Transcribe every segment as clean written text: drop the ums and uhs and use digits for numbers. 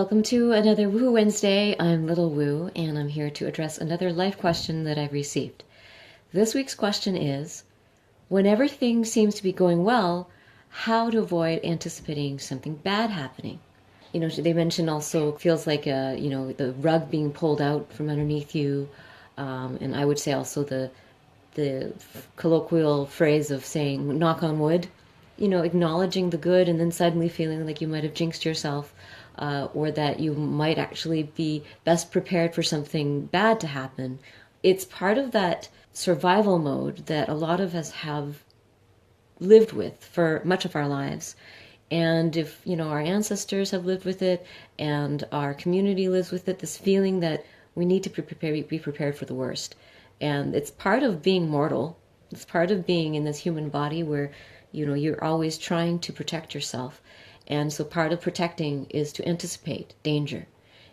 Welcome to another Woo Wednesday. I'm Little Woo, and I'm here to address another life question that I've received. This week's question is, when everything seems to be going well, how to avoid anticipating something bad happening? They mentioned also feels like the rug being pulled out from underneath you, and I would say also the colloquial phrase of saying knock on wood, acknowledging the good and then suddenly feeling like you might have jinxed yourself, or that you might actually be best prepared for something bad to happen. It's part of that survival mode that a lot of us have lived with for much of our lives. And if, our ancestors have lived with it and our community lives with it, this feeling that we need to be prepared for the worst. And it's part of being mortal. It's part of being in this human body where, you're always trying to protect yourself. And so part of protecting is to anticipate danger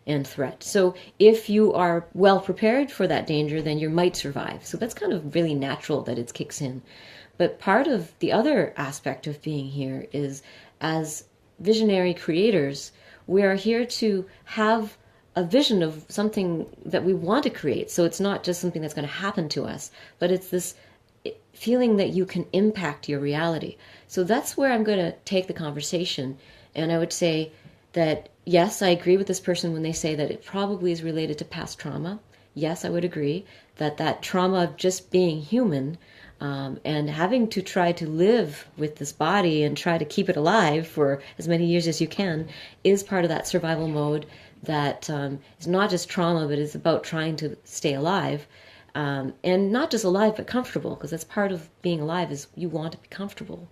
and threat. So if you are well prepared for that danger, then you might survive. So that's kind of really natural that it kicks in. But part of the other aspect of being here is, as visionary creators, we are here to have a vision of something that we want to create. So it's not just something that's going to happen to us, but it's this feeling that you can impact your reality. So that's where I'm going to take the conversation. And I would say that, yes, I agree with this person when they say that it probably is related to past trauma. Yes, I would agree that that trauma of just being human, and having to try to live with this body and try to keep it alive for as many years as you can is part of that survival mode that is not just trauma, but is about trying to stay alive. And not just alive, but comfortable, because that's part of being alive is you want to be comfortable.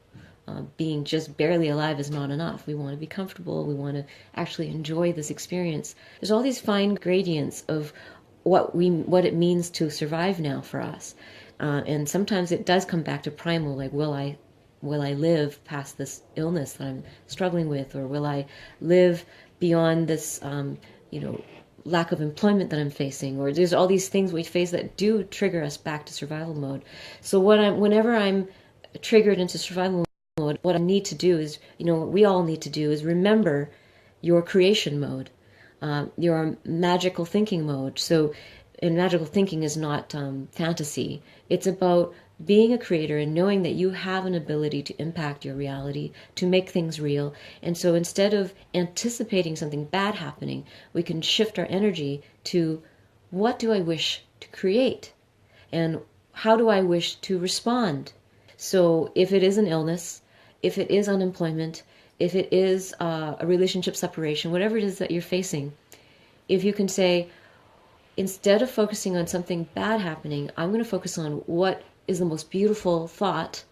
Being just barely alive is not enough. We want to be comfortable. We want to actually enjoy this experience. There's all these fine gradients of what it means to survive now for us. And sometimes it does come back to primal, like will I live past this illness that I'm struggling with, or will I live beyond this lack of employment that I'm facing, or there's all these things we face that do trigger us back to survival mode. So whenever I'm triggered into survival mode, what I need to do is, what we all need to do is remember your creation mode, your magical thinking mode. So, and magical thinking is not fantasy. It's about being a creator and knowing that you have an ability to impact your reality, to make things real. And so instead of anticipating something bad happening, we can shift our energy to, what do I wish to create? And how do I wish to respond? So if it is an illness, if it is unemployment, if it is a relationship separation, whatever it is that you're facing, if you can say, instead of focusing on something bad happening, I'm going to focus on what is the most beautiful thought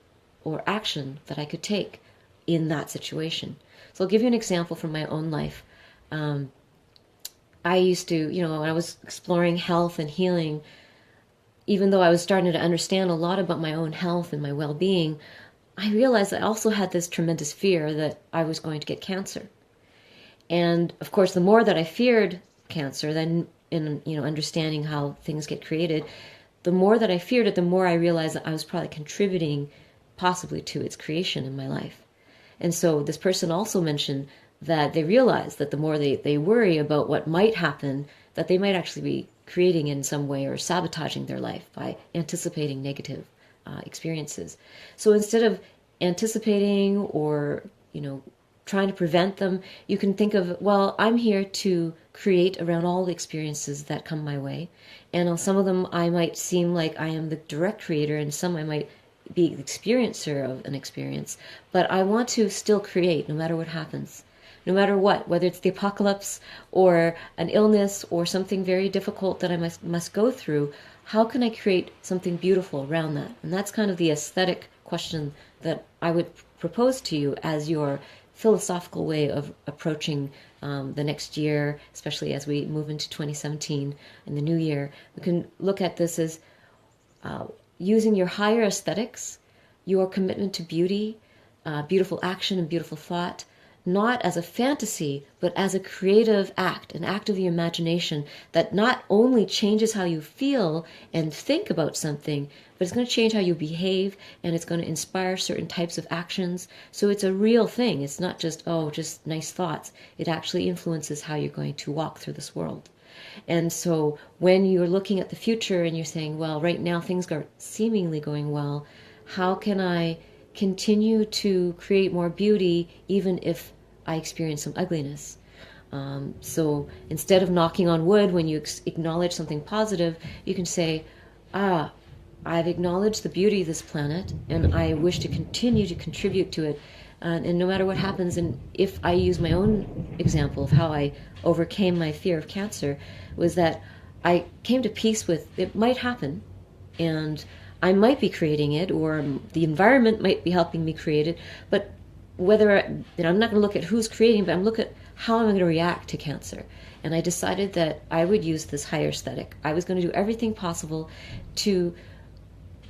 or action that I could take in that situation. So I'll give you an example from my own life. I used to, when I was exploring health and healing, even though I was starting to understand a lot about my own health and my well-being, I realized I also had this tremendous fear that I was going to get cancer. And of course, the more that I feared cancer, then in understanding how things get created, the more that I feared it, the more I realized that I was probably contributing possibly to its creation in my life. And so this person also mentioned that they realize that the more they worry about what might happen, that they might actually be creating in some way or sabotaging their life by anticipating negative experiences. So instead of anticipating or, trying to prevent them, you can think of, well, I'm here to create around all the experiences that come my way. And on some of them, I might seem like I am the direct creator, and some I might be the experiencer of an experience. But I want to still create no matter what happens. No matter what, whether it's the apocalypse or an illness or something very difficult that I must go through, how can I create something beautiful around that? And that's kind of the aesthetic question that I would propose to you as your philosophical way of approaching the next year, especially as we move into 2017 and the new year. We can look at this as using your higher aesthetics, your commitment to beauty, beautiful action and beautiful thought, not as a fantasy, but as a creative act, an act of the imagination that not only changes how you feel and think about something, but it's going to change how you behave, and it's going to inspire certain types of actions. So it's a real thing. It's not just, oh, just nice thoughts. It actually influences how you're going to walk through this world. And so when you're looking at the future and you're saying, well, right now things are seemingly going well, how can I continue to create more beauty even if I experience some ugliness? So instead of knocking on wood when you acknowledge something positive, you can say, I've acknowledged the beauty of this planet and I wish to continue to contribute to it. And no matter what happens, and if I use my own example of how I overcame my fear of cancer, was that I came to peace with it might happen, and I might be creating it, or the environment might be helping me create it, but whether, I'm not going to look at who's creating, but I'm looking at how I'm going to react to cancer. And I decided that I would use this higher aesthetic. I was going to do everything possible to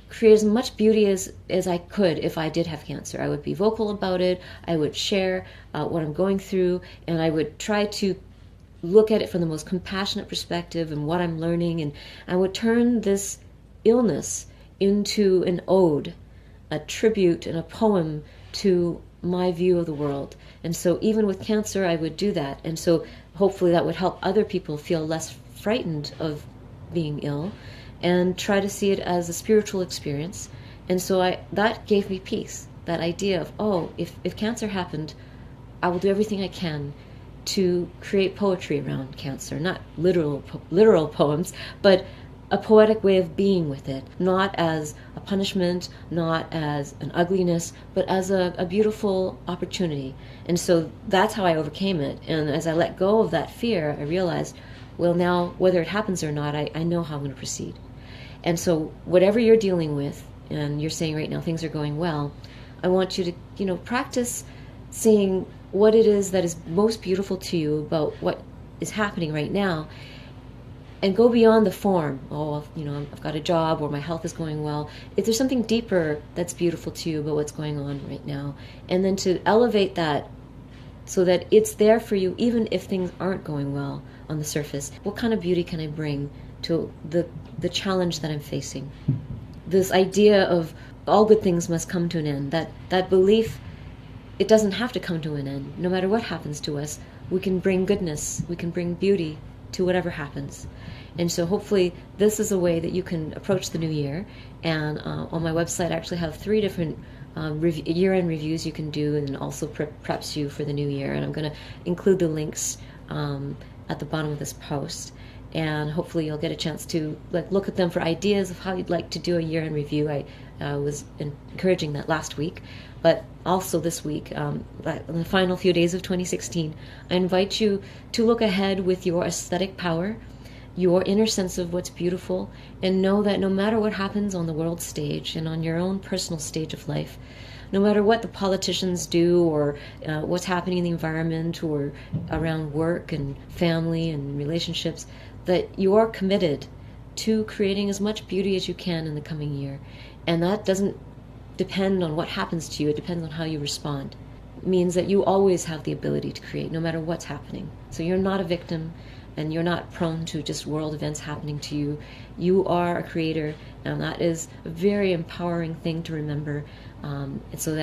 create as much beauty as I could if I did have cancer. I would be vocal about it, I would share what I'm going through, and I would try to look at it from the most compassionate perspective and what I'm learning, and I would turn this illness into an ode, a tribute and a poem to my view of the world. And so even with cancer, I would do that. And so hopefully that would help other people feel less frightened of being ill and try to see it as a spiritual experience. And so that gave me peace, that idea of, oh, if cancer happened, I will do everything I can to create poetry around cancer, not literal poems, but a poetic way of being with it, not as a punishment, not as an ugliness, but as a beautiful opportunity. And so that's how I overcame it. And as I let go of that fear, I realized, well, now, whether it happens or not, I know how I'm going to proceed. And so whatever you're dealing with, and you're saying right now things are going well, I want you to, practice seeing what it is that is most beautiful to you about what is happening right now, and go beyond the form. Oh, I've got a job, or my health is going well. If there's something deeper that's beautiful to you about what's going on right now, and then to elevate that so that it's there for you even if things aren't going well on the surface. What kind of beauty can I bring to the challenge that I'm facing? This idea of all good things must come to an end, that belief, it doesn't have to come to an end. No matter what happens to us, we can bring goodness, we can bring beauty to whatever happens. And so hopefully this is a way that you can approach the new year. And on my website I actually have 3 different year-end reviews you can do, and also preps you for the new year. And I'm going to include the links at the bottom of this post. And hopefully you'll get a chance to look at them for ideas of how you'd like to do a year-end review. I was encouraging that last week. But also this week, in the final few days of 2016, I invite you to look ahead with your aesthetic power, your inner sense of what's beautiful, and know that no matter what happens on the world stage and on your own personal stage of life, no matter what the politicians do, or what's happening in the environment, or around work and family and relationships, that you are committed to creating as much beauty as you can in the coming year. And that doesn't depend on what happens to you, it depends on how you respond. It means that you always have the ability to create no matter what's happening. So you're not a victim, and you're not prone to just world events happening to you. You are a creator, and that is a very empowering thing to remember. And so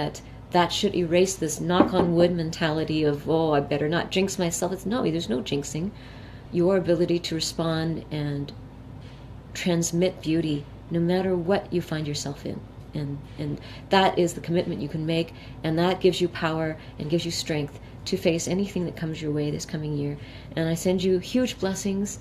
that should erase this knock on wood mentality of, oh, I better not jinx myself. There's no jinxing. Your ability to respond and transmit beauty no matter what you find yourself in. And that is the commitment you can make, and that gives you power and gives you strength to face anything that comes your way this coming year. And I send you huge blessings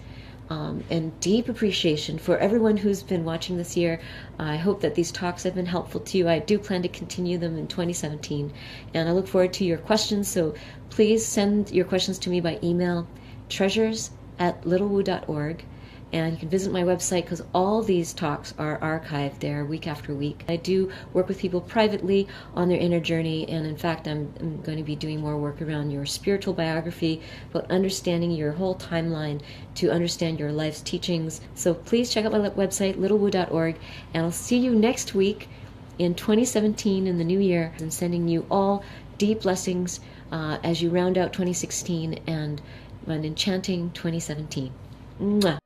and deep appreciation for everyone who's been watching this year. I hope that these talks have been helpful to you. I do plan to continue them in 2017, and I look forward to your questions. So please send your questions to me by email, treasures@littlewoo.org. And you can visit my website, because all these talks are archived there week after week. I do work with people privately on their inner journey, and in fact I'm going to be doing more work around your spiritual biography, about understanding your whole timeline to understand your life's teachings. So please check out my website, littlewoo.org, and I'll see you next week in 2017 in the new year. I'm sending you all deep blessings as you round out 2016 and an enchanting 2017. Mwah.